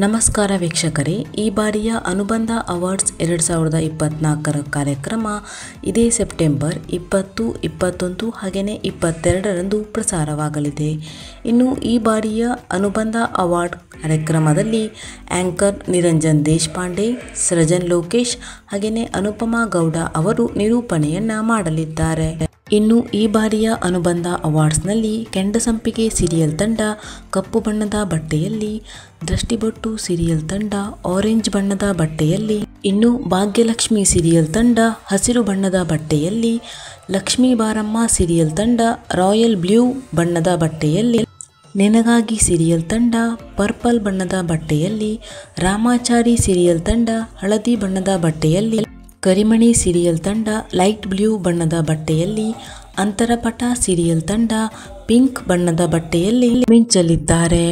ನಮಸ್ಕಾರ ವೀಕ್ಷಕರೇ, ಈ ಬಾರಿಯ ಅನುಬಂಧ ಅವಾರ್ಡ್ಸ್ 2024 ಕಾರ್ಯಕ್ರಮ ಇದೇ ಸೆಪ್ಟೆಂಬರ್ 20, 21 ಹಾಗೆಯೇ 22ರಂದು ಪ್ರಸಾರವಾಗಲಿದೆ. ಇನ್ನು ಈ ಬಾರಿಯ ಅನುಬಂಧ ಅವಾರ್ಡ್ ಕಾರ್ಯಕ್ರಮದಲ್ಲಿ ಆಂಕರ್ ನಿರಂಜನ್ ದೇಶಪಾಂಡೆ, ಸೃಜನ್ ಲೋಕೇಶ್ ಹಾಗೆಯೇ ಅನುಪಮಾ ಗೌಡ ಅವರು ನಿರೂಪಣೆಯನ್ನ ಮಾಡಲಿದ್ದಾರೆ. ಇನ್ನು ಈ ಬಾರಿಯ ಅನುಬಂಧ ಅವಾರ್ಡ್ಸ್ನಲ್ಲಿ ಕೆಂಡಸಂಪಿಗೆ ಸೀರಿಯಲ್ ತಂಡ ಕಪ್ಪು ಬಣ್ಣದ ಬಟ್ಟೆಯಲ್ಲಿ, ದೃಷ್ಟಿಬೊಟ್ಟು ಸೀರಿಯಲ್ ತಂಡ ಆರೆಂಜ್ ಬಣ್ಣದ ಬಟ್ಟೆಯಲ್ಲಿ, ಇನ್ನು ಭಾಗ್ಯಲಕ್ಷ್ಮಿ ಸೀರಿಯಲ್ ತಂಡ ಹಸಿರು ಬಣ್ಣದ ಬಟ್ಟೆಯಲ್ಲಿ, ಲಕ್ಷ್ಮೀ ಬಾರಮ್ಮ ಸೀರಿಯಲ್ ತಂಡ ರಾಯಲ್ ಬ್ಲೂ ಬಣ್ಣದ ಬಟ್ಟೆಯಲ್ಲಿ, ನಿನಗಾಗಿ ಸೀರಿಯಲ್ ತಂಡ ಪರ್ಪಲ್ ಬಣ್ಣದ ಬಟ್ಟೆಯಲ್ಲಿ, ರಾಮಾಚಾರಿ ಸೀರಿಯಲ್ ತಂಡ ಹಳದಿ ಬಣ್ಣದ ಬಟ್ಟೆಯಲ್ಲಿ, ಕರಿಮಣಿ ಸೀರಿಯಲ್ ತಂಡ ಲೈಟ್ ಬ್ಲೂ ಬಣ್ಣದ ಬಟ್ಟೆಯಲ್ಲಿ, ಅಂತರಪಟ ಸೀರಿಯಲ್ ತಂಡ ಪಿಂಕ್ ಬಣ್ಣದ ಬಟ್ಟೆಯಲ್ಲಿ ಮಿಂಚಲಿದ್ದಾರೆ.